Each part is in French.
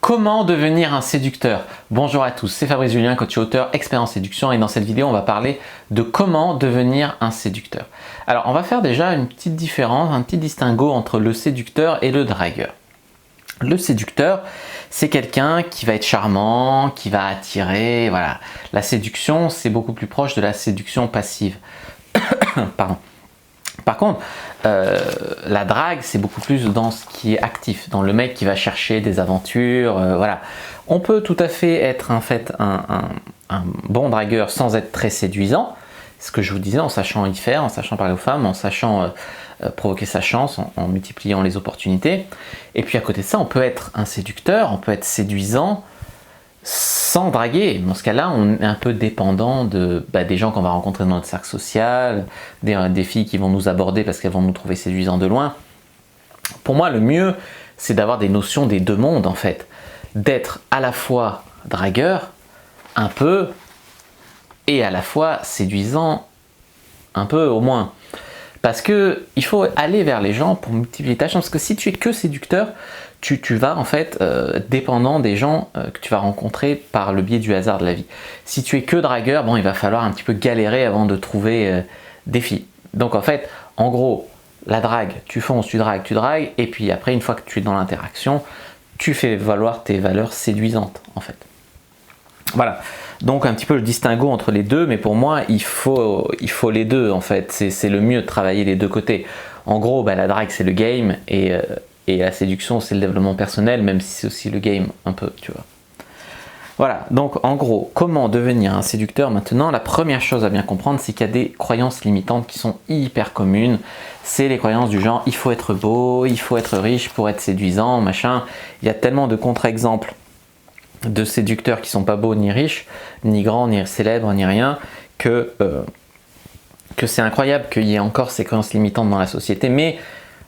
Comment devenir un séducteur? Bonjour à tous, c'est Fabrice Julien, coach et auteur, expert en séduction, et dans cette vidéo on va parler de comment devenir un séducteur. Alors on va faire déjà une petite différence, un petit distinguo entre le séducteur et le dragueur. Le séducteur, c'est quelqu'un qui va être charmant, qui va attirer, voilà. La séduction, c'est beaucoup plus proche de la séduction passive. Pardon. Par contre, la drague, c'est beaucoup plus dans ce qui est actif, dans le mec qui va chercher des aventures, voilà. On peut tout à fait être en fait un bon dragueur sans être très séduisant, ce que je vous disais, en sachant y faire, en sachant parler aux femmes, en sachant provoquer sa chance, en multipliant les opportunités. Et puis à côté de ça, on peut être un séducteur, on peut être séduisant sans draguer. Dans ce cas-là, on est un peu dépendant des gens qu'on va rencontrer dans notre cercle social, des filles qui vont nous aborder parce qu'elles vont nous trouver séduisants de loin. Pour moi, le mieux, c'est d'avoir des notions des deux mondes en fait. D'être à la fois dragueur, un peu, et à la fois séduisant, un peu au moins. Parce que il faut aller vers les gens pour multiplier ta chance. Parce que si tu es que séducteur, tu vas en fait dépendant des gens que tu vas rencontrer par le biais du hasard de la vie. Si tu es que dragueur, bon, il va falloir un petit peu galérer avant de trouver des filles. Donc en fait, en gros, la drague, tu fonces, tu dragues, et puis après, une fois que tu es dans l'interaction, tu fais valoir tes valeurs séduisantes en fait. Voilà, donc un petit peu le distinguo entre les deux, mais pour moi, il faut les deux en fait. C'est le mieux de travailler les deux côtés. En gros, la drague, c'est le game, et la séduction, c'est le développement personnel, même si c'est aussi le game, un peu, tu vois. Voilà, donc en gros, comment devenir un séducteur maintenant? La première chose à bien comprendre, c'est qu'il y a des croyances limitantes qui sont hyper communes. C'est les croyances du genre, il faut être beau, il faut être riche pour être séduisant, machin. Il y a tellement de contre-exemples de séducteurs qui sont pas beaux ni riches, ni grands, ni célèbres, ni rien, que c'est incroyable qu'il y ait encore ces croyances limitantes dans la société, mais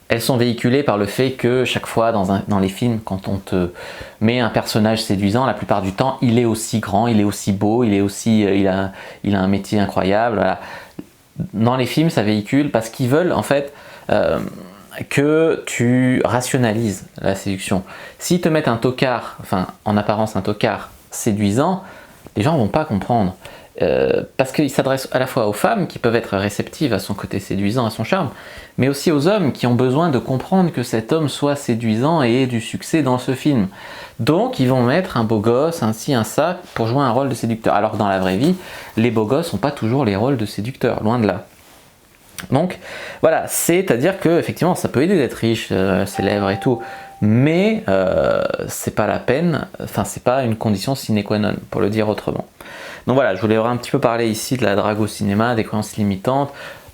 elles sont véhiculées par le fait que chaque fois dans les films, quand on te met un personnage séduisant, la plupart du temps, il est aussi grand, il est aussi beau, il a un métier incroyable. Voilà. Dans les films, ça véhicule parce qu'ils veulent en fait que tu rationalises la séduction. S'ils te mettent un tocard, enfin en apparence un tocard séduisant, les gens ne vont pas comprendre. Parce qu'il s'adresse à la fois aux femmes qui peuvent être réceptives à son côté séduisant, à son charme, mais aussi aux hommes qui ont besoin de comprendre que cet homme soit séduisant et ait du succès dans ce film. Donc ils vont mettre un beau gosse, un ci, un ça, pour jouer un rôle de séducteur. Alors que dans la vraie vie, les beaux gosses n'ont pas toujours les rôles de séducteurs, loin de là. Donc voilà, c'est-à-dire que effectivement ça peut aider d'être riche, célèbre et tout, mais c'est pas la peine, enfin c'est pas une condition sine qua non, pour le dire autrement. Donc voilà, je voulais un petit peu parler ici de la drague au cinéma, des croyances limitantes.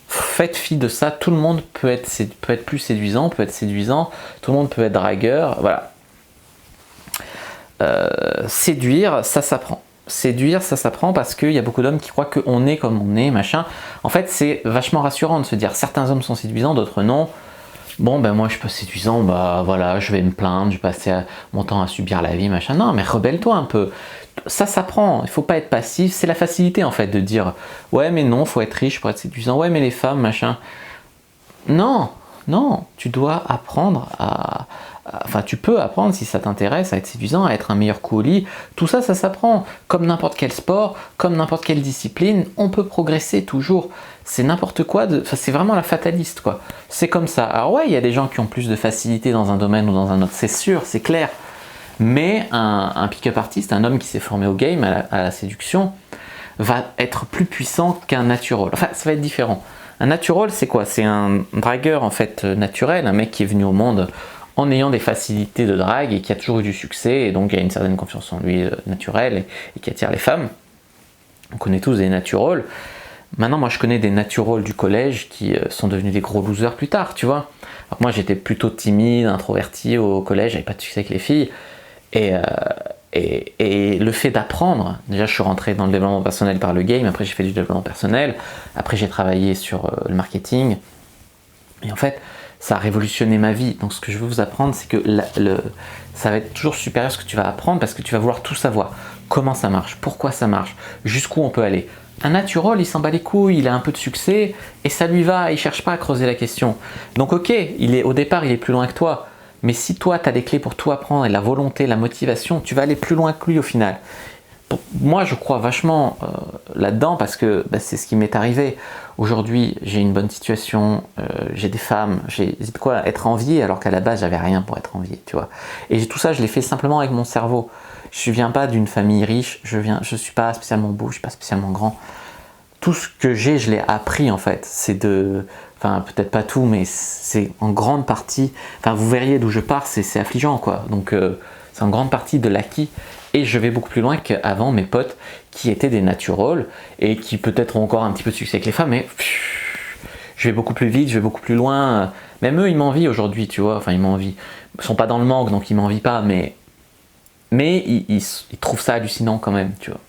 Faites fi de ça, tout le monde peut être plus séduisant, peut être séduisant, tout le monde peut être dragueur, voilà. Séduire, ça s'apprend. Séduire, ça s'apprend parce qu'il y a beaucoup d'hommes qui croient qu'on est comme on est, machin. En fait, c'est vachement rassurant de se dire certains hommes sont séduisants, d'autres non. Bon, moi je suis pas séduisant, voilà, je vais me plaindre, je vais passer mon temps à subir la vie, machin. Non, mais rebelle-toi un peu. Ça s'apprend, il faut pas être passif. C'est la facilité en fait de dire ouais, mais non, faut être riche pour être séduisant. Ouais, mais les femmes, machin. Non, tu dois apprendre Enfin, tu peux apprendre si ça t'intéresse à être séduisant, à être un meilleur coup au lit. Tout ça, ça s'apprend. Comme n'importe quel sport, comme n'importe quelle discipline, on peut progresser toujours. C'est n'importe quoi, c'est vraiment la fataliste, quoi. C'est comme ça. Alors ouais, il y a des gens qui ont plus de facilité dans un domaine ou dans un autre, c'est sûr, c'est clair. Mais un pick-up artiste, un homme qui s'est formé au game, à la séduction, va être plus puissant qu'un natural. Enfin, ça va être différent. Un natural, c'est quoi? C'est un dragueur en fait naturel, un mec qui est venu au monde en ayant des facilités de drague et qui a toujours eu du succès, et donc il a une certaine confiance en lui naturelle et qui attire les femmes. On connaît tous des naturals. Maintenant, moi je connais des naturals du collège qui sont devenus des gros losers plus tard, tu vois. Alors, moi j'étais plutôt timide, introverti au collège, j'avais pas de succès avec les filles, et le fait d'apprendre, déjà je suis rentré dans le développement personnel par le game, après j'ai fait du développement personnel, après j'ai travaillé sur le marketing, et en fait ça a révolutionné ma vie. Donc ce que je veux vous apprendre, c'est que ça va être toujours supérieur à ce que tu vas apprendre, parce que tu vas vouloir tout savoir. Comment ça marche, pourquoi ça marche, jusqu'où on peut aller. Un natural, il s'en bat les couilles, il a un peu de succès et ça lui va, il cherche pas à creuser la question. Donc ok, au départ il est plus loin que toi, Mais si toi, tu as des clés pour tout apprendre et la volonté, la motivation, tu vas aller plus loin que lui au final. Moi, je crois vachement là-dedans parce que c'est ce qui m'est arrivé. Aujourd'hui, j'ai une bonne situation, j'ai des femmes, j'ai de quoi être envié alors qu'à la base, j'avais rien pour être envié, tu vois. Et tout ça, je l'ai fait simplement avec mon cerveau. Je ne viens pas d'une famille riche, je suis pas spécialement beau, je suis pas spécialement grand. Tout ce que j'ai, je l'ai appris en fait. C'est de... Enfin, peut-être pas tout, mais c'est en grande partie... Enfin, vous verriez d'où je pars, c'est affligeant, quoi. Donc, c'est en grande partie de l'acquis. Et je vais beaucoup plus loin qu'avant mes potes qui étaient des naturals et qui peut-être ont encore un petit peu de succès avec les femmes, mais je vais beaucoup plus vite, je vais beaucoup plus loin. Même eux, ils m'envient aujourd'hui, tu vois. Enfin, ils m'envient. Ils sont pas dans le manque, donc ils m'envient pas, mais ils trouvent ça hallucinant quand même, tu vois.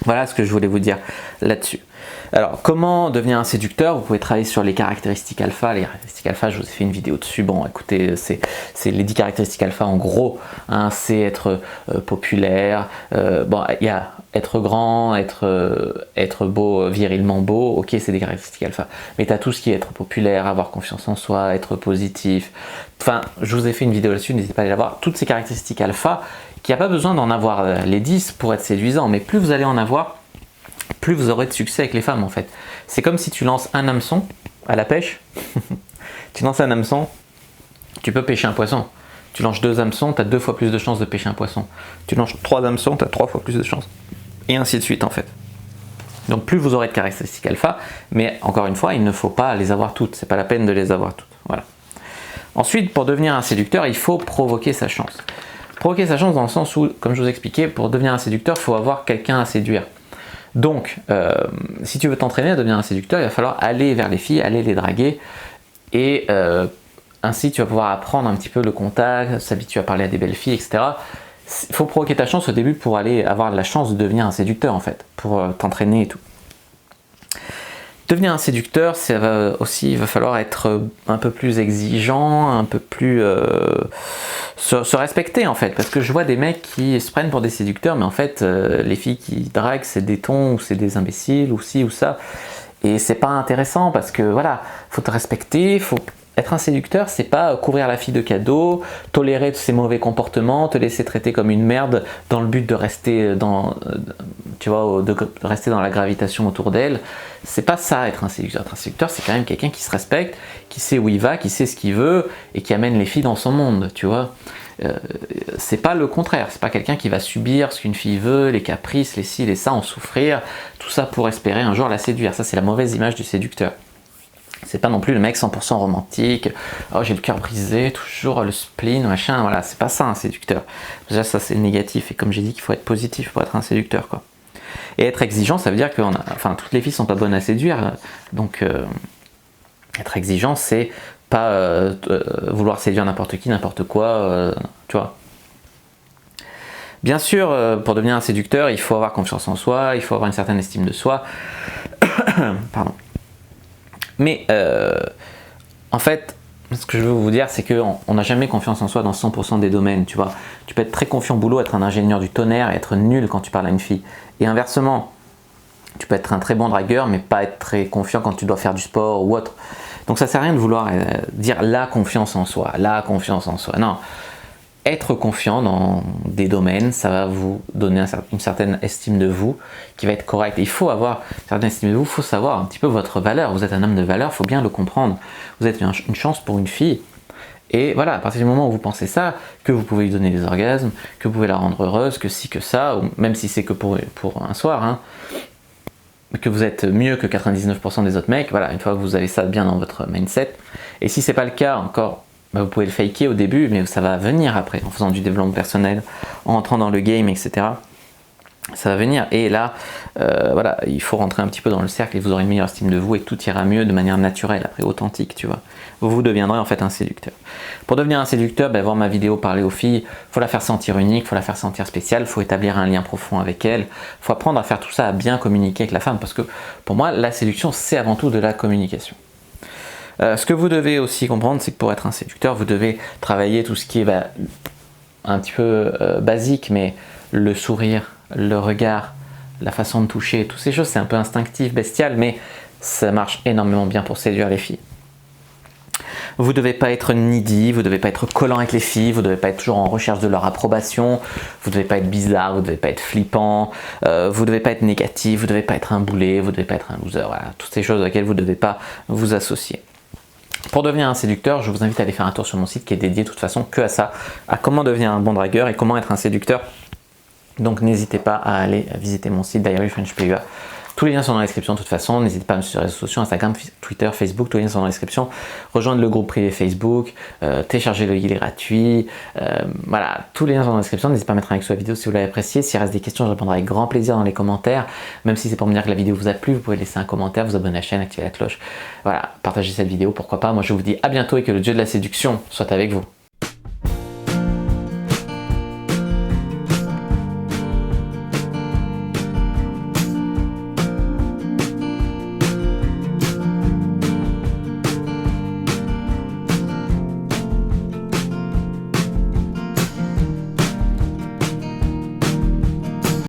Voilà ce que je voulais vous dire là-dessus. Alors, comment devenir un séducteur? Vous pouvez travailler sur les caractéristiques alpha. Les caractéristiques alpha, je vous ai fait une vidéo dessus. Bon, écoutez, c'est les 10 caractéristiques alpha en gros. Hein, c'est être populaire. Bon, il y a être grand, être beau, virilement beau. Ok, c'est des caractéristiques alpha. Mais tu as tout ce qui est être populaire, avoir confiance en soi, être positif. Enfin, je vous ai fait une vidéo là-dessus, n'hésitez pas à aller la voir. Toutes ces caractéristiques alpha, qu'il n'y a pas besoin d'en avoir les 10 pour être séduisant, mais plus vous allez en avoir, plus vous aurez de succès avec les femmes en fait. C'est comme si tu lances un hameçon à la pêche. Tu lances un hameçon, tu peux pêcher un poisson. Tu lances 2 hameçons, tu as 2 fois plus de chances de pêcher un poisson. Tu lances 3 hameçons, tu as 3 fois plus de chances. Et ainsi de suite en fait. Donc plus vous aurez de caractéristiques alpha, mais encore une fois, il ne faut pas les avoir toutes. C'est pas la peine de les avoir toutes. Voilà. Ensuite, pour devenir un séducteur, il faut provoquer sa chance. Provoquer sa chance dans le sens où, comme je vous expliquais, pour devenir un séducteur, il faut avoir quelqu'un à séduire. Donc, si tu veux t'entraîner à devenir un séducteur, il va falloir aller vers les filles, aller les draguer, et ainsi tu vas pouvoir apprendre un petit peu le contact, s'habituer à parler à des belles filles, etc. Il faut provoquer ta chance au début pour aller avoir la chance de devenir un séducteur en fait, pour t'entraîner et tout. Devenir un séducteur, ça va aussi, il va falloir être un peu plus exigeant, un peu plus se respecter en fait, parce que je vois des mecs qui se prennent pour des séducteurs, mais en fait les filles qui draguent c'est des tons ou c'est des imbéciles ou ci ou ça, et c'est pas intéressant parce que voilà, faut te respecter, faut être un séducteur, c'est pas couvrir la fille de cadeaux, tolérer ses mauvais comportements, te laisser traiter comme une merde dans le but de rester dans, tu vois, de rester dans la gravitation autour d'elle. C'est pas ça être un séducteur. Être un séducteur, c'est quand même quelqu'un qui se respecte, qui sait où il va, qui sait ce qu'il veut et qui amène les filles dans son monde, tu vois. C'est pas le contraire, c'est pas quelqu'un qui va subir ce qu'une fille veut, les caprices, les ci, les ça, en souffrir, tout ça pour espérer un jour la séduire. Ça, c'est la mauvaise image du séducteur. C'est pas non plus le mec 100% romantique, oh j'ai le cœur brisé, toujours le spleen, machin, voilà, c'est pas ça un séducteur. Déjà ça c'est négatif, et comme j'ai dit qu'il faut être positif pour être un séducteur, quoi. Et être exigeant, ça veut dire que enfin, toutes les filles sont pas bonnes à séduire, donc être exigeant c'est pas vouloir séduire n'importe qui, n'importe quoi, tu vois. Bien sûr, pour devenir un séducteur, il faut avoir confiance en soi, il faut avoir une certaine estime de soi, pardon. Mais en fait, ce que je veux vous dire, c'est qu'on n'a jamais confiance en soi dans 100% des domaines, tu vois. Tu peux être très confiant au boulot, être un ingénieur du tonnerre et être nul quand tu parles à une fille. Et inversement, tu peux être un très bon dragueur, mais pas être très confiant quand tu dois faire du sport ou autre. Donc ça sert à rien de vouloir dire la confiance en soi, la confiance en soi. Non. Être confiant dans des domaines, ça va vous donner une certaine estime de vous qui va être correcte. Il faut avoir une certaine estime de vous, il faut savoir un petit peu votre valeur. Vous êtes un homme de valeur, il faut bien le comprendre. Vous êtes une chance pour une fille. Et voilà, à partir du moment où vous pensez ça, que vous pouvez lui donner des orgasmes, que vous pouvez la rendre heureuse, que si, que ça, ou même si c'est que pour un soir, hein, que vous êtes mieux que 99% des autres mecs, voilà, une fois que vous avez ça bien dans votre mindset. Et si c'est pas le cas encore, vous pouvez le faker au début, mais ça va venir après, en faisant du développement personnel, en entrant dans le game, etc. Ça va venir. Et là, voilà, il faut rentrer un petit peu dans le cercle et vous aurez une meilleure estime de vous et tout ira mieux de manière naturelle, après authentique, tu vois. Vous deviendrez en fait un séducteur. Pour devenir un séducteur, voir ma vidéo parler aux filles, il faut la faire sentir unique, il faut la faire sentir spéciale, il faut établir un lien profond avec elle, il faut apprendre à faire tout ça, à bien communiquer avec la femme, parce que pour moi, la séduction, c'est avant tout de la communication. Ce que vous devez aussi comprendre, c'est que pour être un séducteur, vous devez travailler tout ce qui est un petit peu basique, mais le sourire, le regard, la façon de toucher, toutes ces choses, c'est un peu instinctif, bestial, mais ça marche énormément bien pour séduire les filles. Vous ne devez pas être needy, vous ne devez pas être collant avec les filles, vous ne devez pas être toujours en recherche de leur approbation, vous ne devez pas être bizarre, vous ne devez pas être flippant, vous ne devez pas être négatif, vous ne devez pas être un boulet, vous ne devez pas être un loser. Voilà, toutes ces choses auxquelles vous ne devez pas vous associer. Pour devenir un séducteur, je vous invite à aller faire un tour sur mon site qui est dédié de toute façon que à ça, à comment devenir un bon dragueur et comment être un séducteur. Donc n'hésitez pas à aller visiter mon site Diary French PUA. Tous les liens sont dans la description de toute façon. N'hésitez pas à me suivre sur les réseaux sociaux, Instagram, Twitter, Facebook. Tous les liens sont dans la description. Rejoindre le groupe privé Facebook, télécharger le guide gratuit. Voilà, tous les liens sont dans la description. N'hésitez pas à mettre un like sur la vidéo si vous l'avez apprécié. S'il reste des questions, je répondrai avec grand plaisir dans les commentaires. Même si c'est pour me dire que la vidéo vous a plu, vous pouvez laisser un commentaire, vous abonner à la chaîne, activer la cloche. Voilà, partagez cette vidéo, pourquoi pas. Moi je vous dis à bientôt et que le dieu de la séduction soit avec vous.